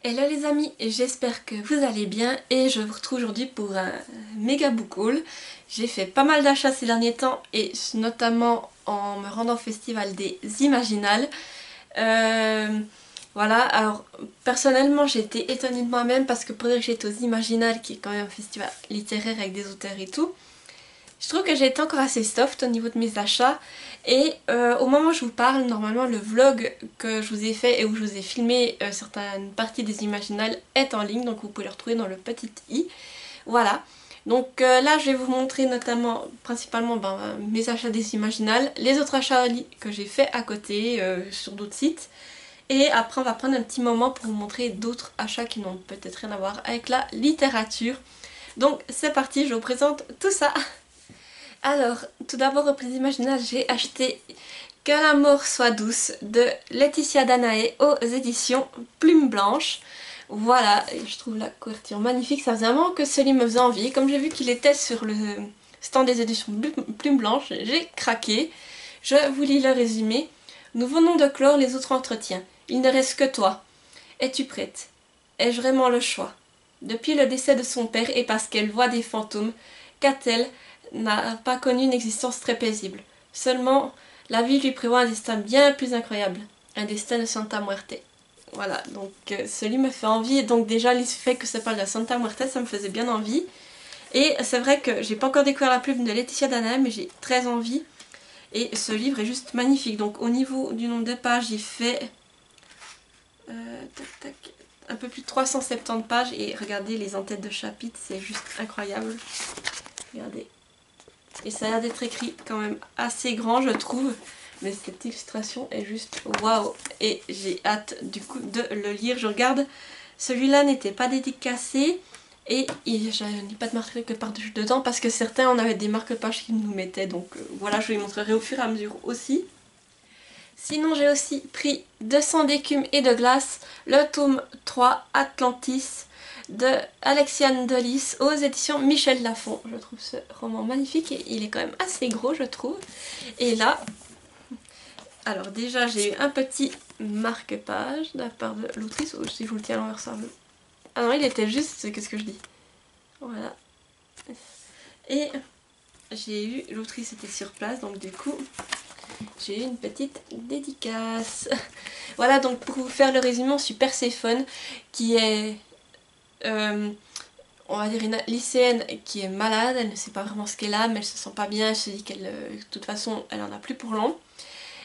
Hello les amis, j'espère que vous allez bien et je vous retrouve aujourd'hui pour un méga book haul. J'ai fait pas mal d'achats ces derniers temps et notamment en me rendant au festival des Imaginales. Euh, voilà, alors personnellement j'ai été étonnée de moi-même parce que pour dire que j'étais aux Imaginales, qui est quand même un festival littéraire avec des auteurs et tout, je trouve que j'ai été encore assez soft au niveau de mes achats et au moment où je vous parle, normalement le vlog que je vous ai fait et où je vous ai filmé certaines parties des Imaginales est en ligne, donc vous pouvez le retrouver dans le petit i. Voilà, donc là je vais vous montrer notamment, principalement mes achats des Imaginales, les autres achats que j'ai fait à côté sur d'autres sites. Et après on va prendre un petit moment pour vous montrer d'autres achats qui n'ont peut-être rien à voir avec la littérature. Donc c'est parti, je vous présente tout ça. Alors, tout d'abord au prix Imaginal, j'ai acheté Que la mort soit douce de Laetitia Danaé aux éditions Plume Blanche. Voilà, et je trouve la couverture magnifique, ça faisait vraiment que ce livre me faisait envie. Comme j'ai vu qu'il était sur le stand des éditions Plume Blanche, j'ai craqué. Je vous lis le résumé. Nous venons de clore les autres entretiens. Il ne reste que toi. Es-tu prête? Ai-je vraiment le choix? Depuis le décès de son père et parce qu'elle voit des fantômes, Catel n'a pas connu une existence très paisible. Seulement, la vie lui prévoit un destin bien plus incroyable. Un destin de Santa Muerte. Voilà, donc ce livre me fait envie. Donc déjà, le fait que ça parle de Santa Muerte, ça me faisait bien envie. Et c'est vrai que j'ai pas encore découvert la plume de Laetitia Danaé, mais j'ai très envie. Et ce livre est juste magnifique. Donc au niveau du nombre de pages, il fait un peu plus de 370 pages. Et regardez les entêtes de chapitres, c'est juste incroyable. Regardez. Et ça a l'air d'être écrit quand même assez grand, je trouve. Mais cette illustration est juste waouh. Et j'ai hâte du coup de le lire. Je regarde, celui-là n'était pas dédicacé. Et je n'ai pas de marque-page dedans parce que certains on avait des marque-pages qu'ils nous mettaient. Donc voilà, je vous les montrerai au fur et à mesure aussi. Sinon j'ai aussi pris 200 d'écume et de glace, le tome 3 Atlantis de Alexiane Delis aux éditions Michel Lafon. Je trouve ce roman magnifique et il est quand même assez gros je trouve. Et là, alors déjà j'ai eu un petit marque-page de la part de l'autrice, ou si je vous le tiens à l'envers ça veut. Ah non, il était juste, qu'est-ce que je dis? Voilà. Et j'ai eu, l'autrice était sur place donc du coup j'ai eu une petite dédicace. Voilà, donc pour vous faire le résumé, on suit Perséphone qui est, on va dire, une lycéenne qui est malade. Elle ne sait pas vraiment ce qu'elle a, mais elle se sent pas bien. Elle se dit qu'elle, de toute façon, elle en a plus pour long.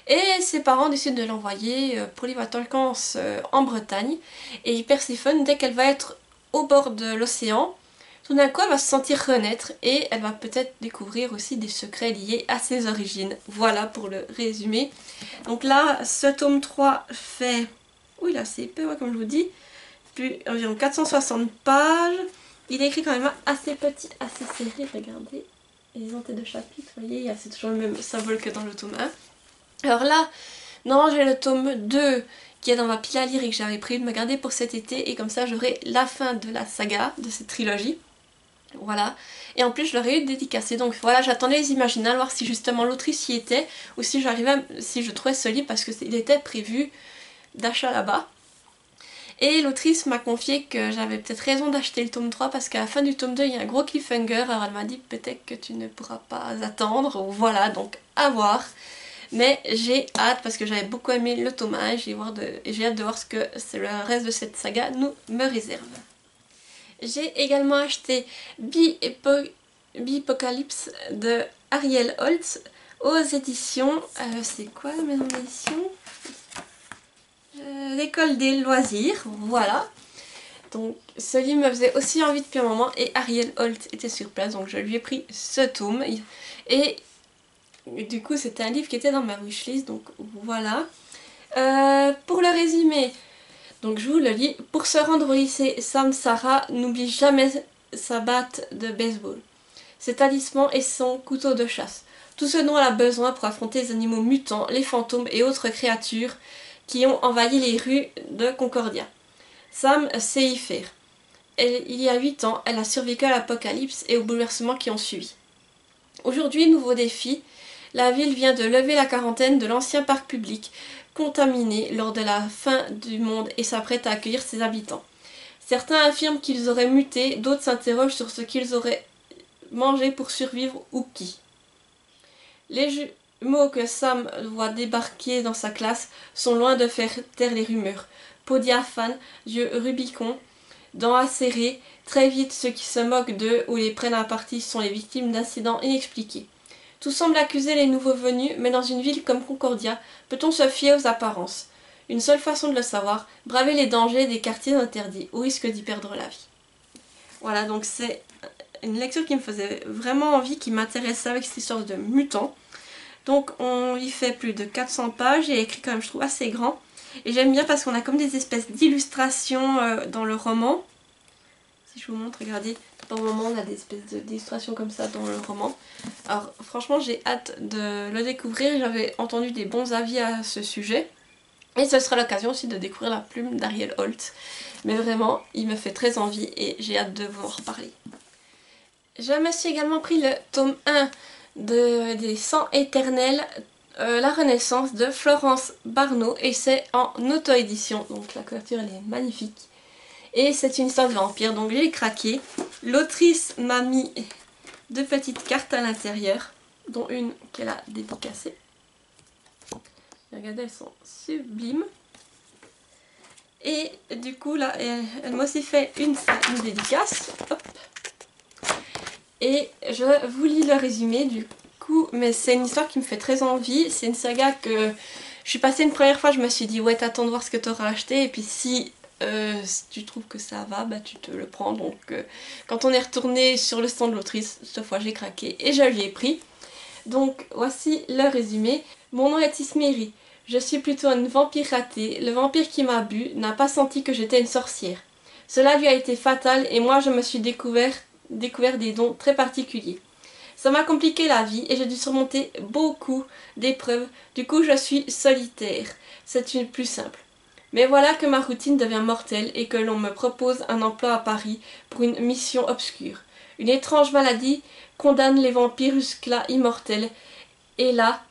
Et ses parents décident de l'envoyer pour les vacances en Bretagne. Et Perséphone, dès qu'elle va être au bord de l'océan, tout d'un coup elle va se sentir renaître et elle va peut-être découvrir aussi des secrets liés à ses origines. Voilà pour le résumé. Donc là, ce tome 3 fait... Oui, là c'est épais, ouais, comme je vous dis. Plus environ 460 pages. Il est écrit quand même assez petit, assez serré, regardez. Les entêtes de chapitre, vous voyez, c'est toujours le même symbole que dans le tome 1. Alors là, normalement j'ai le tome 2 qui est dans ma pile à lire et que j'avais prévu de me garder pour cet été. Et comme ça j'aurai la fin de la saga, de cette trilogie. Voilà. Et en plus je l'aurais eu dédicacé. Donc voilà, j'attendais les Imaginales, voir si justement l'autrice y était. Ou si j'arrivais, si je trouvais ce livre parce qu'il était prévu d'achat là-bas. Et l'autrice m'a confié que j'avais peut-être raison d'acheter le tome 3 parce qu'à la fin du tome 2 il y a un gros cliffhanger. Alors elle m'a dit peut-être que tu ne pourras pas attendre. Voilà, donc à voir. Mais j'ai hâte parce que j'avais beaucoup aimé le tome 1 et j'ai hâte de voir ce que le reste de cette saga nous me réserve. J'ai également acheté Bipocalypse de Ariel Holtz aux éditions... c'est quoi la maison d'édition? L'école des loisirs, voilà. Donc ce livre me faisait aussi envie depuis un moment et Ariel Holt était sur place, donc je lui ai pris ce tome. Et du coup c'était un livre qui était dans ma wishlist, donc voilà. Pour le résumé, donc je vous le lis. Pour se rendre au lycée, Samsara n'oublie jamais sa batte de baseball, ses talismans et son couteau de chasse. Tout ce dont elle a besoin pour affronter les animaux mutants, les fantômes et autres créatures qui ont envahi les rues de Concordia. Sam sait y faire. Il y a 8 ans, elle a survécu à l'apocalypse et aux bouleversements qui ont suivi. Aujourd'hui, nouveau défi, La ville vient de lever la quarantaine de l'ancien parc public, contaminé lors de la fin du monde et s'apprête à accueillir ses habitants. Certains affirment qu'ils auraient muté, d'autres s'interrogent sur ce qu'ils auraient mangé pour survivre ou qui. Les jumeaux que Sam voit débarquer dans sa classe sont loin de faire taire les rumeurs. Peau diaphane, yeux Rubicon, dents acérées, très vite ceux qui se moquent d'eux ou les prennent à partie sont les victimes d'incidents inexpliqués. Tout semble accuser les nouveaux venus, mais dans une ville comme Concordia, peut-on se fier aux apparences? Une seule façon de le savoir, braver les dangers des quartiers interdits, au risque d'y perdre la vie. Voilà, donc c'est une lecture qui me faisait vraiment envie, qui m'intéressait avec cette histoire de mutants. Donc on y fait plus de 400 pages, il est écrit quand même je trouve assez grand. Et j'aime bien parce qu'on a comme des espèces d'illustrations dans le roman. Si je vous montre, regardez, dans le roman on a des espèces d'illustrations comme ça dans le roman. Alors franchement j'ai hâte de le découvrir, j'avais entendu des bons avis à ce sujet. Et ce sera l'occasion aussi de découvrir la plume d'Ariel Holt. Mais vraiment, il me fait très envie et j'ai hâte de vous en reparler. Je me suis également pris le tome 1 des 100 éternels, La Renaissance de Florence Barneau. Et c'est en auto-édition, donc la couverture elle est magnifique. Et c'est une histoire de vampire, donc j'ai craqué. L'autrice m'a mis 2 petites cartes à l'intérieur, dont une qu'elle a dédicacée. Regardez, elles sont sublimes. Et du coup, là, elle m'a aussi fait une dédicace. Hop. Et je vous lis le résumé du coup. Mais c'est une histoire qui me fait très envie. C'est une saga que je suis passée une première fois. Je me suis dit, ouais, t'attends de voir ce que t'auras acheté. Et puis si tu trouves que ça va, bah tu te le prends. Donc quand on est retourné sur le stand de l'autrice, cette fois j'ai craqué et je l'ai pris. Donc voici le résumé. Mon nom est Isméry. Je suis plutôt une vampire ratée. Le vampire qui m'a bu n'a pas senti que j'étais une sorcière. Cela lui a été fatal et moi je me suis découvert des dons très particuliers. Ça m'a compliqué la vie et j'ai dû surmonter beaucoup d'épreuves. Du coup je suis solitaire. C'est une plus simple. Mais voilà que ma routine devient mortelle et que l'on me propose un emploi à Paris pour une mission obscure. Une étrange maladie condamne les vampires jusque-là immortels. Et là,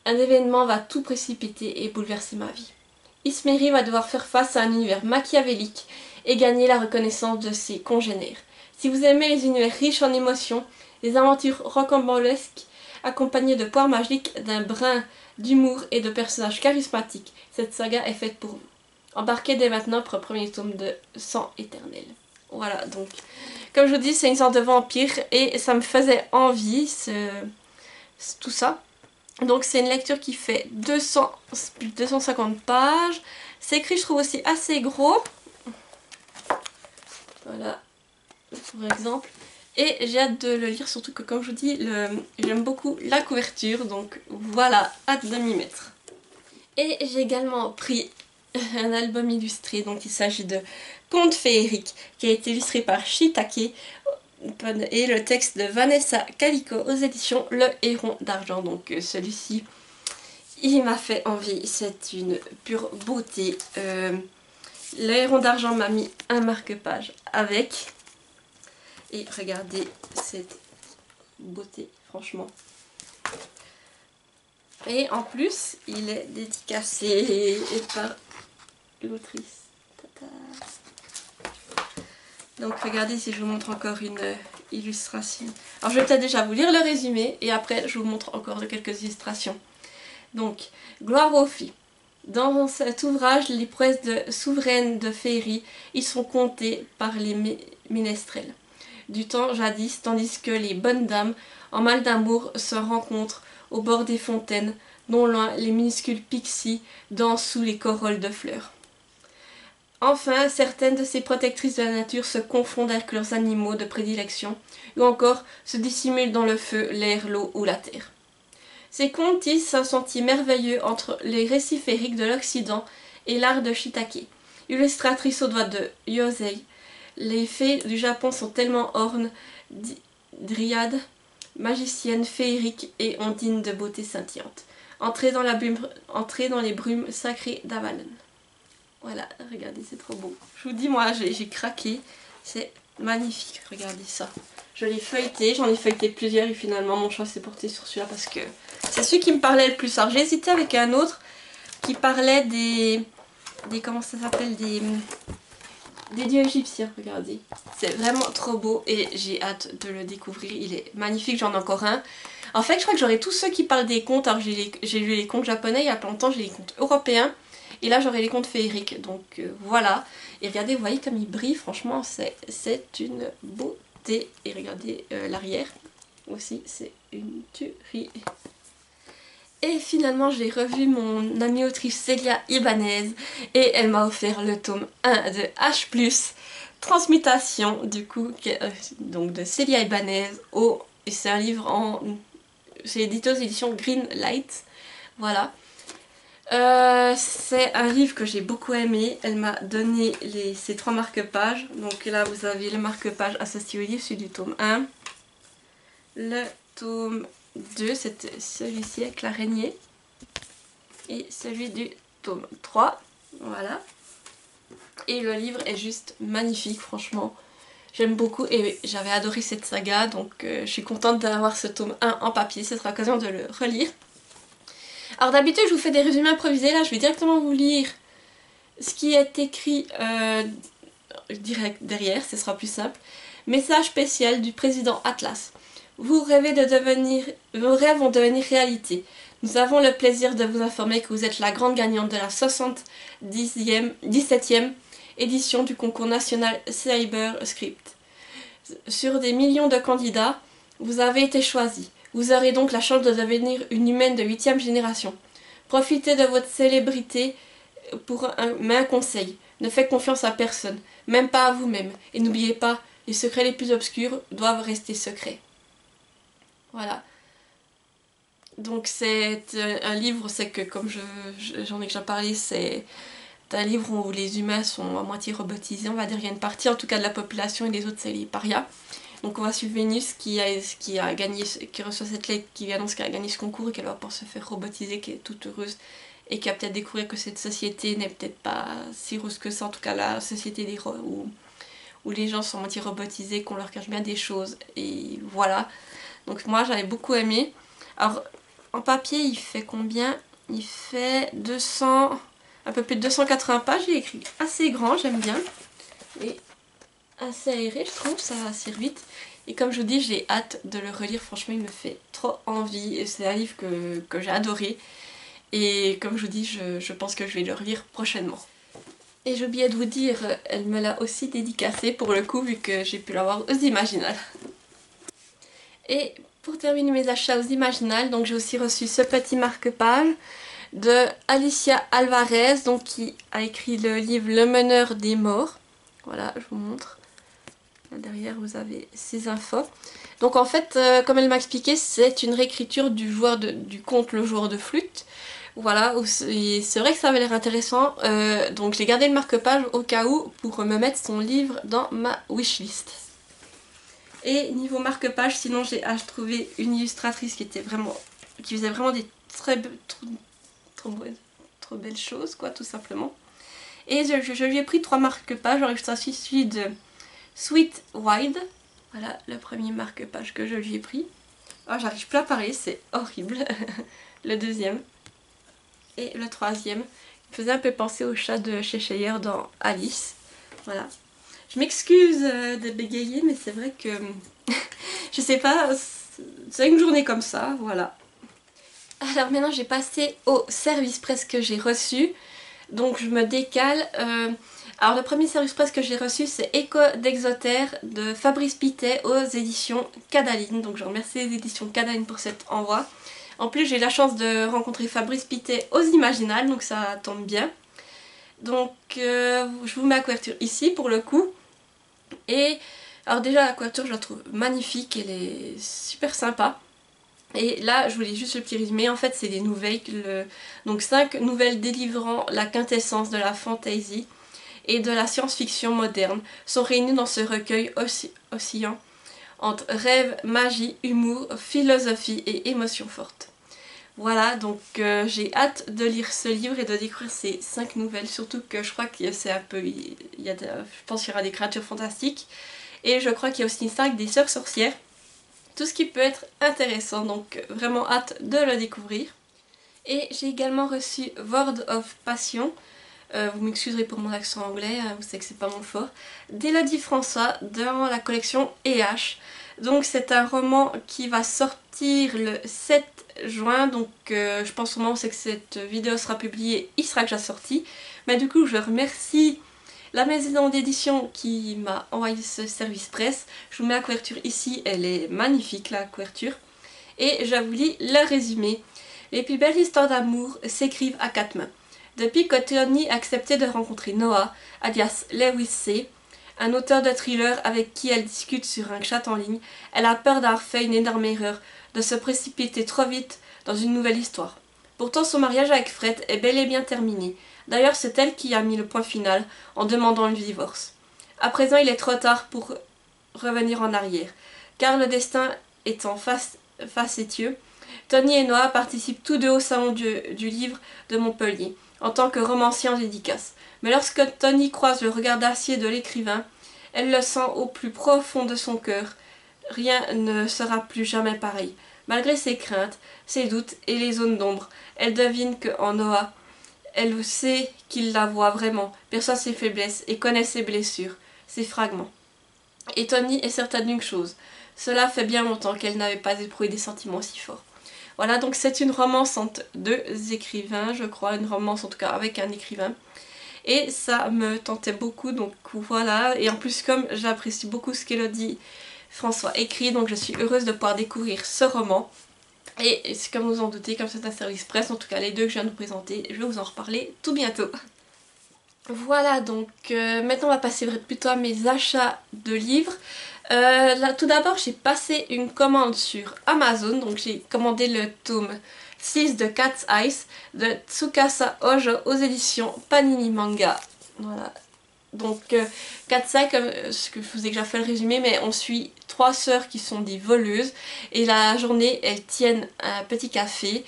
un événement va tout précipiter et bouleverser ma vie. Isméry va devoir faire face à un univers machiavélique et gagner la reconnaissance de ses congénères. Si vous aimez les univers riches en émotions, des aventures rocambolesques accompagnées de poires magiques, d'un brin d'humour et de personnages charismatiques, cette saga est faite pour vous. Embarquez dès maintenant pour le premier tome de 100 éternels. Voilà, donc, comme je vous dis, c'est une sorte de vampire et ça me faisait envie, tout ça. Donc c'est une lecture qui fait plus de 250 pages. C'est écrit, je trouve aussi assez gros. Voilà, par exemple. Et j'ai hâte de le lire, surtout que comme je vous dis, j'aime beaucoup la couverture. Donc voilà, hâte de m'y mettre. Et j'ai également pris un album illustré. Donc il s'agit de Contes féeriques, qui a été illustré par Shiitake. Et le texte de Vanessa Calico aux éditions Le Héron d'Argent. Donc celui-ci, il m'a fait envie, c'est une pure beauté. Le Héron d'Argent m'a mis un marque-page avec. Et regardez cette beauté, franchement. Et en plus, il est dédicacé par l'autrice. Donc regardez si je vous montre encore une illustration. Alors je vais peut-être déjà vous lire le résumé et après je vous montre encore quelques illustrations. Donc, gloire aux filles. Dans cet ouvrage, les prouesses souveraines de féerie y sont comptées par les ménestrels du temps jadis, tandis que les bonnes dames, en mal d'amour, se rencontrent au bord des fontaines, non loin les minuscules pixies dansent sous les corolles de fleurs. Enfin, certaines de ces protectrices de la nature se confondent avec leurs animaux de prédilection, ou encore se dissimulent dans le feu, l'air, l'eau ou la terre. Ces contes tissent un sentier merveilleux entre les récits féeriques de l'Occident et l'art de Shiitake. Illustratrice au doigt de Yosei, les fées du Japon sont tellement ornes, dryades, magiciennes, féeriques et ondines de beauté scintillante. Entrez dans les brumes sacrées d'Avalon. Voilà, regardez, c'est trop beau. Je vous dis, moi, j'ai craqué. C'est magnifique, regardez ça. Je l'ai feuilleté, j'en ai feuilleté plusieurs et finalement mon choix s'est porté sur celui-là parce que c'est celui qui me parlait le plus. Alors j'ai hésité avec un autre qui parlait des comment ça s'appelle, des dieux égyptiens, regardez. C'est vraiment trop beau et j'ai hâte de le découvrir, il est magnifique, j'en ai encore un. En fait je crois que j'aurai tous ceux qui parlent des contes, alors j'ai lu les contes japonais il y a pas longtemps, j'ai les contes européens. Et là j'aurai les contes féeriques, donc voilà. Et regardez, vous voyez comme il brille, franchement c'est une beauté. Et regardez l'arrière aussi, c'est une tuerie. Et finalement j'ai revu mon amie autrice Célia Ibanez et elle m'a offert le tome 1 de H+, Transmutation du coup, donc de Célia Ibanez. Et c'est un livre en... c'est édité aux éditions Greenlight, voilà. C'est un livre que j'ai beaucoup aimé, elle m'a donné ces 3 marque-pages, donc là vous avez le marque-page associé au livre, celui du tome 1, le tome 2, c'était celui-ci avec l'araignée, et celui du tome 3, voilà. Et le livre est juste magnifique, franchement, j'aime beaucoup et j'avais adoré cette saga, donc je suis contente d'avoir ce tome 1 en papier, ce sera l'occasion de le relire. Alors d'habitude je vous fais des résumés improvisés, là je vais directement vous lire ce qui est écrit direct derrière, ce sera plus simple. Message spécial du président Atlas. Vos rêves vont devenir réalité. Nous avons le plaisir de vous informer que vous êtes la grande gagnante de la 17e édition du concours national Cyber Script. Sur des millions de candidats, vous avez été choisi. Vous aurez donc la chance de devenir une humaine de 8e génération. Profitez de votre célébrité mais un conseil. Ne faites confiance à personne, même pas à vous-même. Et n'oubliez pas, les secrets les plus obscurs doivent rester secrets. Voilà. Donc c'est un livre, c'est que comme j'en ai déjà parlé, c'est un livre où les humains sont à moitié robotisés, on va dire. Il y a une partie en tout cas de la population et les autres c'est les parias. Donc on va suivre Vénus qui reçoit cette lettre qui annonce qu'elle a gagné ce concours et qu'elle va pouvoir se faire robotiser, qui est toute heureuse et qui va peut-être découvrir que cette société n'est peut-être pas si heureuse que ça, en tout cas la société des où les gens sont à moitié robotisés, qu'on leur cache bien des choses et voilà. Donc moi j'avais beaucoup aimé. Alors en papier il fait combien? Il fait 200, un peu plus de 280 pages, il est écrit assez grand, j'aime bien. Et assez aéré je trouve, ça va assez vite. Et comme je vous dis, j'ai hâte de le relire, franchement il me fait trop envie. C'est un livre que j'ai adoré. Et comme je vous dis, je pense que je vais le relire prochainement. Et j'ai oublié de vous dire, elle me l'a aussi dédicacé pour le coup, vu que j'ai pu l'avoir aux Imaginales. Et pour terminer mes achats aux Imaginales, donc j'ai aussi reçu ce petit marque-page de Alicia Alvarez, donc qui a écrit le livre Le Meneur des Morts. Voilà, je vous montre. Là derrière vous avez ces infos. Donc en fait, comme elle m'a expliqué, c'est une réécriture du conte Le Joueur de Flûte. Voilà, c'est vrai que ça avait l'air intéressant, donc j'ai gardé le marque-page au cas où pour me mettre son livre dans ma wishlist. Et niveau marque-page, sinon j'ai trouvé une illustratrice qui faisait vraiment des trop belles choses, quoi, tout simplement. Et je lui ai pris 3 marque-pages, alors je suis celui de Sweet Wild. Voilà le premier marque-page que je lui ai pris. Oh, j'arrive plus à parler, c'est horrible. Le deuxième. Et le troisième, il faisait un peu penser au chat de Cheshire dans Alice. Voilà. Je m'excuse de bégayer, mais c'est vrai que... je sais pas, c'est une journée comme ça, voilà. Alors maintenant j'ai passé au service presse que j'ai reçu. Donc je me décale. Alors le premier service presse que j'ai reçu c'est Écho d'Exotère de Fabrice Pittet aux éditions Cadaline. Donc je remercie les éditions Cadaline pour cet envoi. En plus j'ai eu la chance de rencontrer Fabrice Pittet aux Imaginales, donc ça tombe bien. Donc je vous mets la couverture ici pour le coup. Et alors déjà la couverture je la trouve magnifique, elle est super sympa. Et là je voulais juste le petit résumé, en fait c'est des nouvelles, donc 5 nouvelles délivrant la quintessence de la fantasy et de la science-fiction moderne sont réunies dans ce recueil oscillant entre rêve, magie, humour, philosophie et émotions fortes. Voilà, donc j'ai hâte de lire ce livre et de découvrir ces 5 nouvelles, surtout que je crois que c'est un peu, je pense qu'il y aura des créatures fantastiques. et je crois qu'il y a aussi une saga des sœurs sorcières. Tout ce qui peut être intéressant, donc vraiment hâte de le découvrir. Et j'ai également reçu Word of Passion, vous m'excuserez pour mon accent anglais, vous savez que c'est pas mon fort, d'Élodie François dans la collection EH. Donc c'est un roman qui va sortir le 7 juin, donc je pense au moment où c'est que cette vidéo sera publiée, il sera déjà sorti. Mais du coup je remercie la maison d'édition qui m'a envoyé ce service presse. Je vous mets la couverture ici, elle est magnifique la couverture. Et je vous lis le résumé. Les plus belles histoires d'amour s'écrivent à quatre mains. Depuis que Tony a accepté de rencontrer Noah, alias Lewis C., un auteur de thriller avec qui elle discute sur un chat en ligne, elle a peur d'avoir fait une énorme erreur, de se précipiter trop vite dans une nouvelle histoire. Pourtant son mariage avec Fred est bel et bien terminé. D'ailleurs c'est elle qui a mis le point final en demandant le divorce. À présent il est trop tard pour revenir en arrière, car le destin étant facétieux, Tony et Noah participent tous deux au salon du livre de Montpellier, en tant que romancier en dédicace. Mais lorsque Tony croise le regard d'acier de l'écrivain, elle le sent au plus profond de son cœur. Rien ne sera plus jamais pareil. Malgré ses craintes, ses doutes et les zones d'ombre, elle devine qu'en Noah, elle sait qu'il la voit vraiment, perçoit ses faiblesses et connaît ses blessures, ses fragments. Et Tony est certaine d'une chose, cela fait bien longtemps qu'elle n'avait pas éprouvé des sentiments si forts. Voilà, donc c'est une romance entre deux écrivains, je crois, une romance en tout cas avec un écrivain. Et ça me tentait beaucoup, donc voilà. Et en plus, comme j'apprécie beaucoup ce qu'Élodie François écrit, donc je suis heureuse de pouvoir découvrir ce roman. Et comme vous en doutez, comme c'est un service presse, en tout cas les deux que je viens de vous présenter, je vais vous en reparler tout bientôt. Voilà, donc maintenant on va passer plutôt à mes achats de livres. Là, tout d'abord j'ai passé une commande sur Amazon, donc j'ai commandé le tome 6 de Cat's Eyes de Tsukasa Ojo aux éditions Panini Manga. Voilà. Donc Cat's Eyes, comme ce que je vous ai déjà fait le résumé, mais on suit trois sœurs qui sont des voleuses et la journée elles tiennent un petit café.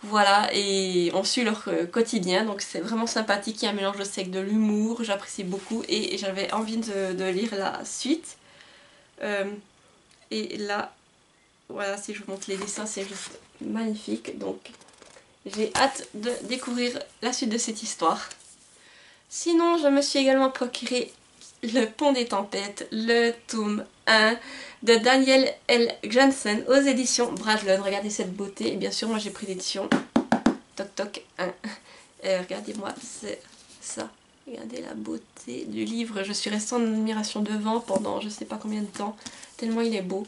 Voilà, et on suit leur quotidien, donc c'est vraiment sympathique, il y a un mélange aussi avec de l'humour, j'apprécie beaucoup et j'avais envie de lire la suite. Et là, voilà, si je vous montre les dessins, c'est juste magnifique, donc j'ai hâte de découvrir la suite de cette histoire. Sinon, je me suis également procuré Le Pont des Tempêtes, le tome 1 de Daniel L. Jensen aux éditions Brajlon. Regardez cette beauté, et bien sûr moi j'ai pris l'édition Toc Toc 1. Regardez-moi, c'est ça. Regardez la beauté du livre, je suis restée en admiration devant pendant je sais pas combien de temps, tellement il est beau.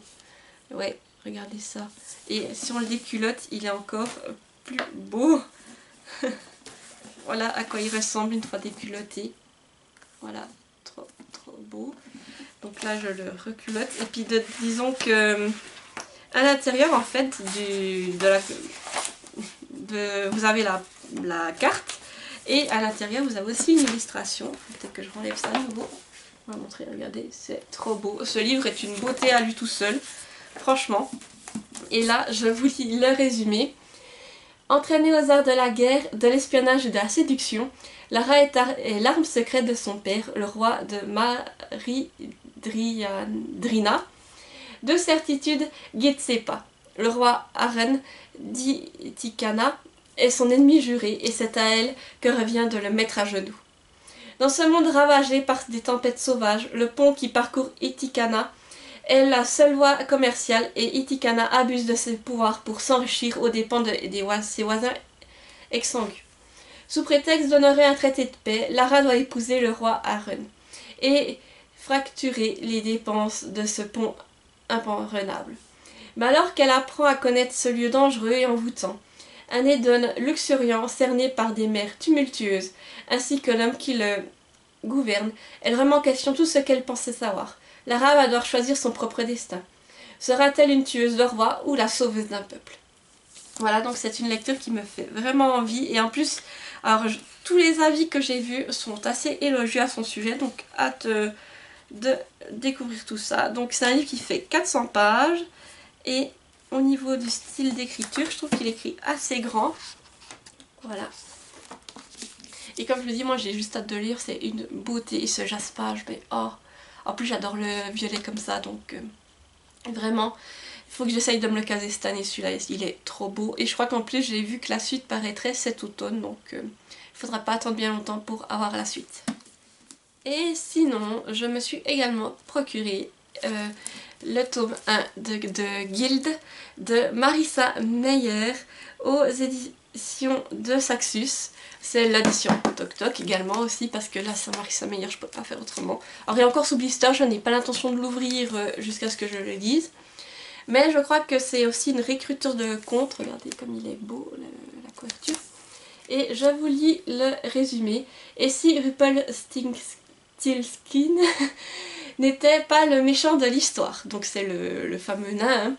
Ouais, regardez ça. Et si on le déculotte, il est encore plus beau. Voilà à quoi il ressemble une fois déculotté. Voilà, trop beau. Donc là je le reculotte et puis disons que à l'intérieur en fait vous avez la carte et à l'intérieur vous avez aussi une illustration. Peut-être que je renlève ça à nouveau. On va montrer, regardez, c'est trop beau. Ce livre est une beauté à lui tout seul, franchement. Et là je vous lis le résumé. Entraînée aux arts de la guerre, de l'espionnage et de la séduction, Lara est l'arme secrète de son père, le roi de Maridrina. De certitude, Getsepa, le roi Aren d'Itikana, est son ennemi juré et c'est à elle que revient de le mettre à genoux. Dans ce monde ravagé par des tempêtes sauvages, le pont qui parcourt Itikana est la seule voie commerciale et Itikana abuse de ses pouvoirs pour s'enrichir aux dépens de ses voisins exsangues. Sous prétexte d'honorer un traité de paix, Lara doit épouser le roi Aren et fracturer les dépenses de ce pont imprenable. Mais alors qu'elle apprend à connaître ce lieu dangereux et envoûtant, un Eden luxuriant cerné par des mers tumultueuses, ainsi que l'homme qui le gouverne, elle remet en question tout ce qu'elle pensait savoir. Lara va devoir choisir son propre destin. Sera-t-elle une tueuse de roi ou la sauveuse d'un peuple? Voilà, donc c'est une lecture qui me fait vraiment envie. Et en plus, alors tous les avis que j'ai vus sont assez élogieux à son sujet, donc hâte de découvrir tout ça. Donc c'est un livre qui fait 400 pages. Et au niveau du style d'écriture, je trouve qu'il écrit assez grand. Voilà. Et comme je vous dis, moi j'ai juste hâte de lire, c'est une beauté. Et ce jaspage, mais oh, En plus j'adore le violet comme ça, donc vraiment il faut que j'essaye de me le caser cette année celui-là, il est trop beau. Et je crois qu'en plus j'ai vu que la suite paraîtrait cet automne, donc il ne faudra pas attendre bien longtemps pour avoir la suite. Et sinon je me suis également procuré le tome 1 de Guild de Marissa Meyer aux éditions de Saxus. C'est l'édition Toc Toc également aussi, parce que là c'est Marissa Meyer, je peux pas faire autrement. Alors il est encore sous blister, je n'ai pas l'intention de l'ouvrir jusqu'à ce que je le lise. Mais je crois que c'est aussi une réécriture de conte. Regardez comme il est beau la couverture. Et je vous lis le résumé. Et si Rumpelstiltskin n'était pas le méchant de l'histoire, donc c'est le fameux nain, hein.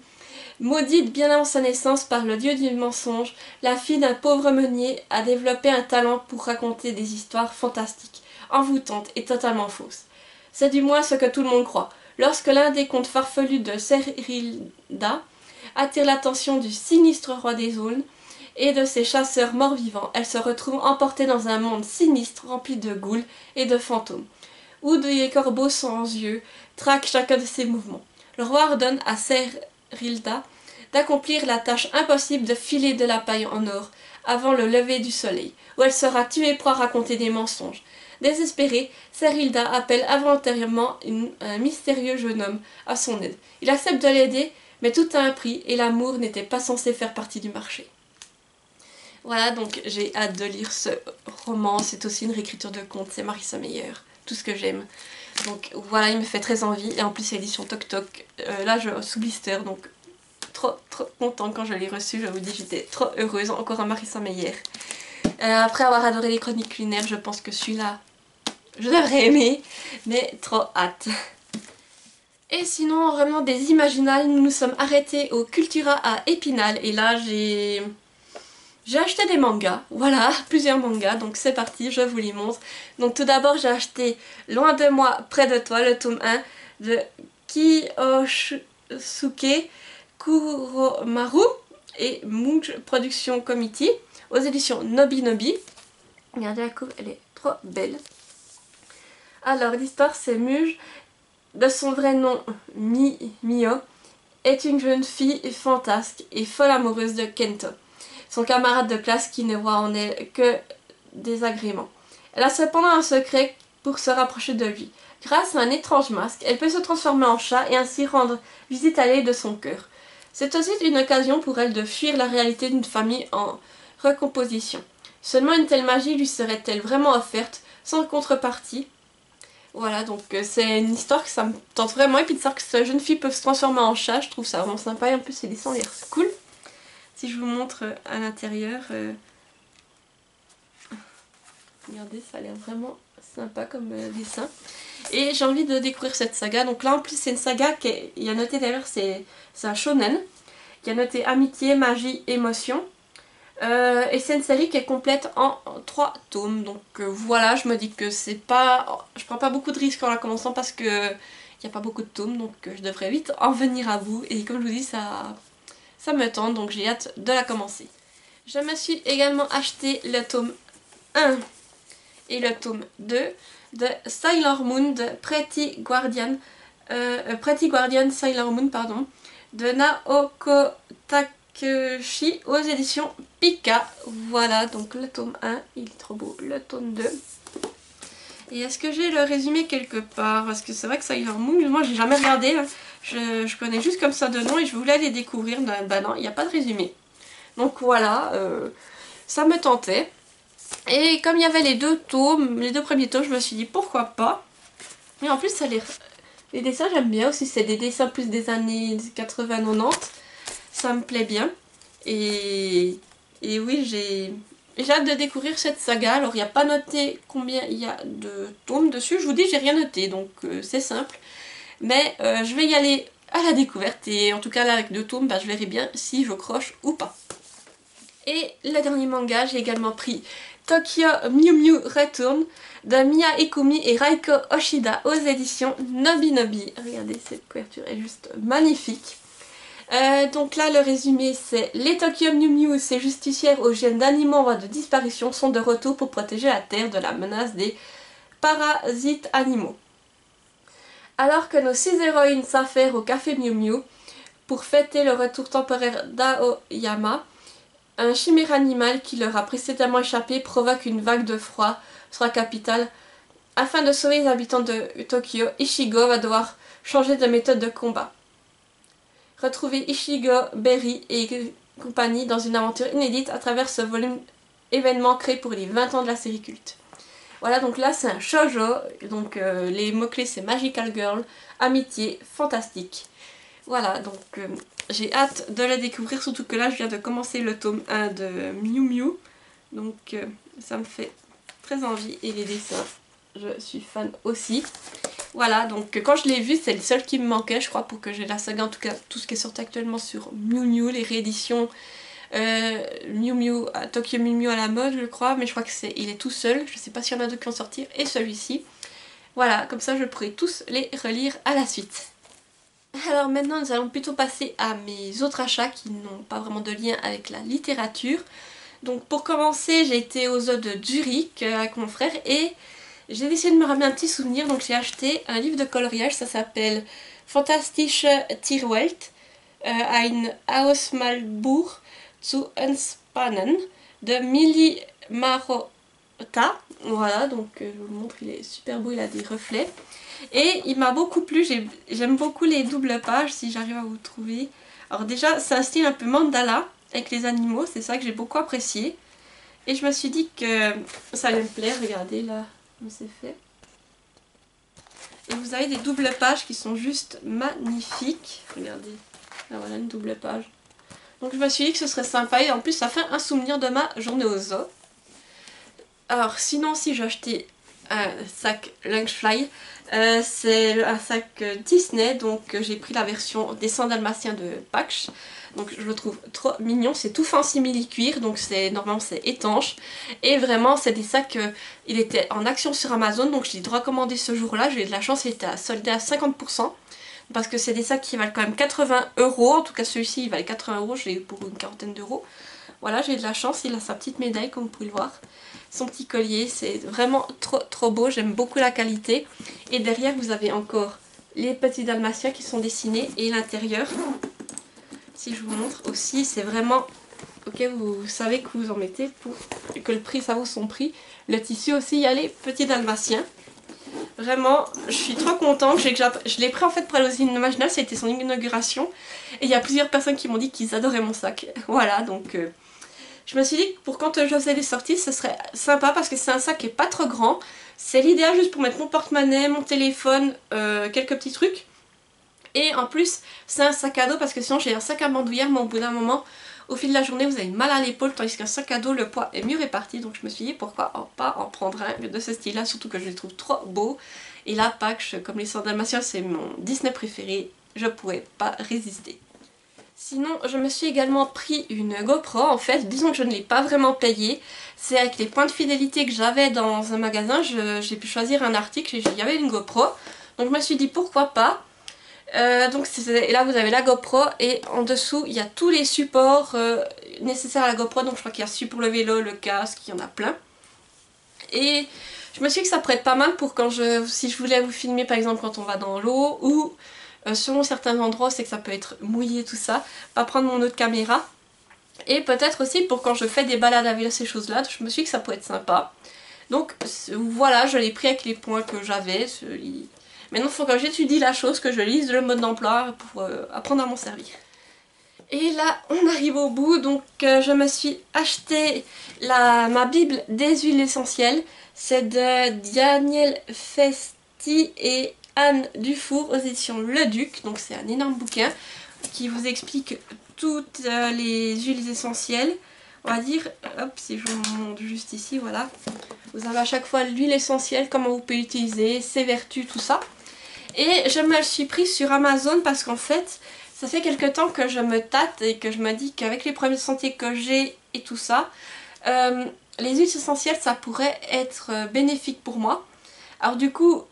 Maudite bien avant sa naissance par le dieu du mensonge, la fille d'un pauvre meunier a développé un talent pour raconter des histoires fantastiques, envoûtantes et totalement fausses. C'est du moins ce que tout le monde croit. Lorsque l'un des contes farfelus de Serilda attire l'attention du sinistre roi des aulnes et de ses chasseurs morts-vivants, elle se retrouve emportée dans un monde sinistre rempli de ghouls et de fantômes, où des corbeaux sans yeux traquent chacun de ses mouvements. Le roi ordonne à Serilda d'accomplir la tâche impossible de filer de la paille en or avant le lever du soleil, où elle sera tuée pour raconter des mensonges. Désespérée, Serilda appelle involontairement un mystérieux jeune homme à son aide. Il accepte de l'aider, mais tout a un prix et l'amour n'était pas censé faire partie du marché. Voilà, donc j'ai hâte de lire ce roman. C'est aussi une réécriture de conte, c'est Marissa Meyer, tout ce que j'aime. Donc voilà, il me fait très envie. Et en plus, c'est édition Toc Toc. Là, sous blister, donc trop content quand je l'ai reçu. Je vous dis, j'étais trop heureuse. Encore un Marissa Meyer. Après avoir adoré les chroniques culinaires, je pense que celui-là, je devrais aimer, mais trop hâte. Et sinon, vraiment des imaginales, nous nous sommes arrêtés au Cultura à Épinal. Et là, j'ai acheté des mangas, voilà, plusieurs mangas, donc c'est parti, je vous les montre. Donc tout d'abord, j'ai acheté Loin de moi, près de toi, le tome 1 de Kiyosuke Kuromaru et Munch Production Committee aux éditions Nobi Nobi. Regardez la couve, elle est trop belle. Alors l'histoire, c'est Muge, de son vrai nom Mio, est une jeune fille fantasque et folle amoureuse de Kento, son camarade de classe qui ne voit en elle que des agréments. Elle a cependant un secret pour se rapprocher de lui. Grâce à un étrange masque, elle peut se transformer en chat et ainsi rendre visite à l'aide de son cœur. C'est aussi une occasion pour elle de fuir la réalité d'une famille en recomposition. Seulement une telle magie lui serait-elle vraiment offerte, sans contrepartie? Voilà, donc c'est une histoire que ça me tente vraiment. Et puis de savoir que cette jeune fille peut se transformer en chat, je trouve ça vraiment sympa. Et en plus, les dessins ont l'air cool. Si je vous montre à l'intérieur, regardez, ça a l'air vraiment sympa comme dessin. Et j'ai envie de découvrir cette saga. Donc là, en plus, c'est une saga qui il y a noté derrière, c'est un shonen. Il y a noté amitié, magie, émotion. Et c'est une série qui est complète en 3 tomes. Donc voilà, je me dis que c'est pas... Je prends pas beaucoup de risques en la commençant parce que il n'y a pas beaucoup de tomes. Donc je devrais vite en venir à vous. Et comme je vous dis, ça me tente. Donc j'ai hâte de la commencer. Je me suis également acheté le tome 1 et le tome 2 de Sailor Moon de Pretty Guardian. Pretty Guardian Sailor Moon, pardon. De Naoko Takeuchi aux éditions Pika. Voilà, donc le tome 1, il est trop beau. Le tome 2. Et est-ce que j'ai le résumé quelque part? Parce que c'est vrai que Sailor Moon, moi j'ai jamais regardé. Hein. Je connais juste comme ça de nom et je voulais aller découvrir. Bah non, il n'y a pas de résumé. Donc voilà, ça me tentait. Et comme il y avait les 2 tomes, les 2 premiers tomes, je me suis dit pourquoi pas. Et en plus, ça les dessins, j'aime bien aussi. C'est des dessins plus des années 80-90. Ça me plaît bien. Et oui, j'ai hâte de découvrir cette saga. Alors, il n'y a pas noté combien il y a de tomes dessus. Je vous dis, j'ai rien noté, donc c'est simple. Mais je vais y aller à la découverte. Et en tout cas, là, avec 2 tomes, bah, je verrai bien si je croche ou pas. Et le dernier manga, j'ai également pris Tokyo Mew Mew Return de Miya Ikumi et Raiko Oshida aux éditions Nobi Nobi. Regardez, cette couverture est juste magnifique. Donc là, le résumé, c'est les Tokyo Mew Mew, ces justicières aux gènes d'animaux en voie de disparition, sont de retour pour protéger la Terre de la menace des parasites animaux. Alors que nos 6 héroïnes s'affairent au café Miu Miu pour fêter le retour temporaire d'Aoyama, un chimère animal qui leur a précédemment échappé provoque une vague de froid sur la capitale. Afin de sauver les habitants de Tokyo, Ichigo va devoir changer de méthode de combat. Retrouvez Ichigo, Berry et compagnie dans une aventure inédite à travers ce volume événement créé pour les 20 ans de la série culte. Voilà, donc là c'est un shoujo, donc les mots-clés c'est Magical Girl, amitié, fantastique. Voilà, donc j'ai hâte de la découvrir, surtout que là je viens de commencer le tome 1 de Miu Miu, donc ça me fait très envie, et les dessins, je suis fan aussi. Voilà, donc quand je l'ai vu, c'est le seul qui me manquait, je crois, pour que j'ai la saga, en tout cas tout ce qui est sorti actuellement sur Miu Miu, les rééditions Miu Miu, Tokyo Miu Miu à la mode, je crois, mais je crois que il est tout seul, je sais pas s'il y en a d'autres qui vont sortir, et celui-ci. Voilà, comme ça je pourrai tous les relire à la suite. Alors maintenant nous allons plutôt passer à mes autres achats qui n'ont pas vraiment de lien avec la littérature. Donc pour commencer, j'ai été aux eaux de Zurich avec mon frère et j'ai décidé de me ramener un petit souvenir. Donc j'ai acheté un livre de coloriage, ça s'appelle Fantastische Tierwelt, ein Ausmalbuch zu Entspannen de Millie Marotta. Voilà, donc je vous le montre, il est super beau, il a des reflets. Et il m'a beaucoup plu, j'aime beaucoup les doubles pages, si j'arrive à vous trouver. Alors déjà, c'est un style un peu mandala, avec les animaux, c'est ça que j'ai beaucoup apprécié. Et je me suis dit que ça allait me plaire, regardez là, comme c'est fait. Et vous avez des doubles pages qui sont juste magnifiques. Regardez, là voilà une double page. Donc je me suis dit que ce serait sympa et en plus ça fait un souvenir de ma journée au zoo. Alors sinon si j'ai acheté un sac Lungfly, c'est un sac Disney, donc j'ai pris la version des 100 dalmatiens de Patch. Donc je le trouve trop mignon, c'est tout fin simili-cuir, donc normalement c'est étanche. Et vraiment c'est des sacs, il était en action sur Amazon, donc je l'ai recommandé ce jour-là, j'ai eu de la chance, il était soldé à 50%. Parce que c'est des sacs qui valent quand même 80 €, en tout cas celui-ci il valait 80 €, je l'ai eu pour une quarantaine d'euros. Voilà, j'ai de la chance, il a sa petite médaille comme vous pouvez le voir. Son petit collier, c'est vraiment trop beau, j'aime beaucoup la qualité. Et derrière vous avez encore les petits dalmatiens qui sont dessinés et l'intérieur. Si je vous montre aussi, c'est vraiment... Ok, vous savez que vous en mettez pour que le prix, ça vaut son prix. Le tissu aussi, il y a les petits dalmatiens. Vraiment, je suis trop contente. Je l'ai pris en fait pour aller aux Îles Imaginales, ça a été son inauguration. Et il y a plusieurs personnes qui m'ont dit qu'ils adoraient mon sac. Voilà, donc je me suis dit que pour quand je faisais les sorties, ce serait sympa parce que c'est un sac qui est pas trop grand. C'est l'idéal juste pour mettre mon porte-monnaie, mon téléphone, quelques petits trucs. Et en plus, c'est un sac à dos parce que sinon j'ai un sac à bandoulière, mais au bout d'un moment, au fil de la journée, vous avez mal à l'épaule, tandis qu'un sac à dos, le poids est mieux réparti. Donc je me suis dit pourquoi pas en prendre un de ce style-là, surtout que je les trouve trop beaux. Et là, Patch, comme les 100 dalmatiens, c'est mon Disney préféré, je pouvais pas résister. Sinon, je me suis également pris une GoPro. En fait, disons que je ne l'ai pas vraiment payée. C'est avec les points de fidélité que j'avais dans un magasin, j'ai pu choisir un article et il y avait une GoPro. Donc je me suis dit pourquoi pas. Et là vous avez la GoPro et en dessous il y a tous les supports nécessaires à la GoPro. Donc je crois qu'il y a celui pour le vélo, le casque, il y en a plein. Et je me suis dit que ça pourrait être pas mal pour si je voulais vous filmer par exemple quand on va dans l'eau ou selon certains endroits, c'est que ça peut être mouillé tout ça, pas prendre mon autre caméra. Et peut-être aussi pour quand je fais des balades à vélo, ces choses là, je me suis dit que ça pourrait être sympa. Donc voilà, je l'ai pris avec les points que j'avais. Maintenant il faut que j'étudie la chose, que je lise le mode d'emploi pour apprendre à m'en servir. Et là on arrive au bout, donc je me suis acheté ma bible des huiles essentielles. C'est de Daniel Festi et Anne Dufour aux éditions Le Duc. Donc c'est un énorme bouquin qui vous explique toutes les huiles essentielles. On va dire, hop, si je vous montre juste ici, voilà. Vous avez à chaque fois l'huile essentielle, comment vous pouvez l'utiliser, ses vertus, tout ça. Et je me le suis pris sur Amazon parce qu'en fait, ça fait quelques temps que je me tâte et que je me dis qu'avec les problèmes de santé que j'ai et tout ça, les huiles essentielles, ça pourrait être bénéfique pour moi. Alors du coup,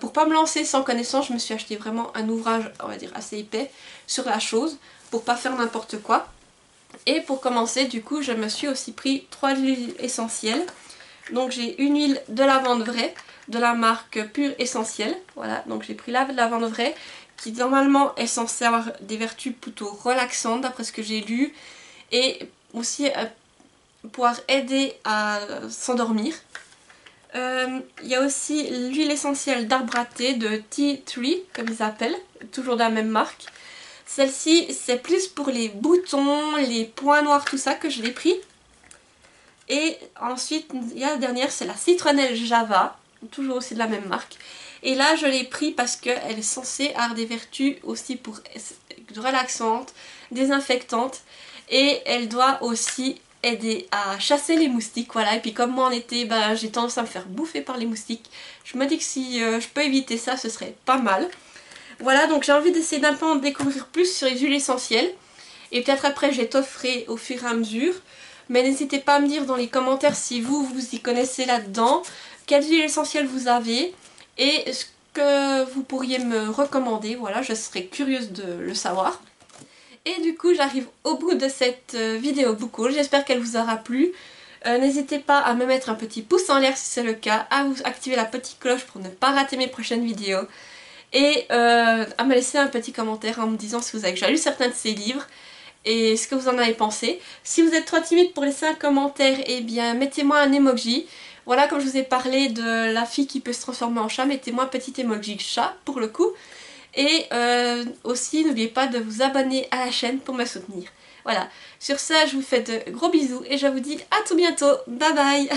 pour pas me lancer sans connaissance, je me suis acheté vraiment un ouvrage, on va dire, assez épais sur la chose, pour pas faire n'importe quoi. Et pour commencer, du coup, je me suis aussi pris 3 huiles essentielles. Donc j'ai une huile de lavande vraie, de la marque Pure Essentiel. Voilà, donc j'ai pris la lavande vraie qui normalement est censée avoir des vertus plutôt relaxantes d'après ce que j'ai lu et aussi pouvoir aider à s'endormir. Il y a aussi l'huile essentielle d'arbre à thé de Tea Tree, comme ils appellent, toujours de la même marque. Celle-ci, c'est plus pour les boutons, les points noirs, tout ça que je l'ai pris. Et ensuite, il y a la dernière, c'est la citronnelle Java, toujours aussi de la même marque. Et là, je l'ai pris parce qu'elle est censée avoir des vertus aussi pour relaxantes, désinfectantes. Et elle doit aussi aider à chasser les moustiques, voilà. Et puis comme moi en été, ben, j'ai tendance à me faire bouffer par les moustiques. Je me dis que si je peux éviter ça, ce serait pas mal. Voilà, donc j'ai envie d'essayer d'un peu en découvrir plus sur les huiles essentielles. Et peut-être après, je t'offrir au fur et à mesure. Mais n'hésitez pas à me dire dans les commentaires si vous y connaissez là-dedans, quelles huiles essentielles vous avez et ce que vous pourriez me recommander. Voilà, je serais curieuse de le savoir. Et du coup, j'arrive au bout de cette vidéo book haul. J'espère qu'elle vous aura plu. N'hésitez pas à me mettre un petit pouce en l'air si c'est le cas, à vous activer la petite cloche pour ne pas rater mes prochaines vidéos et à me laisser un petit commentaire en me disant si vous avez déjà lu certains de ces livres et ce que vous en avez pensé. Si vous êtes trop timide pour laisser un commentaire, eh bien mettez-moi un emoji. Voilà, comme je vous ai parlé de la fille qui peut se transformer en chat, mettez-moi un petit emoji chat pour le coup. Et aussi, n'oubliez pas de vous abonner à la chaîne pour me soutenir. Voilà, sur ça, je vous fais de gros bisous et je vous dis à tout bientôt. Bye bye.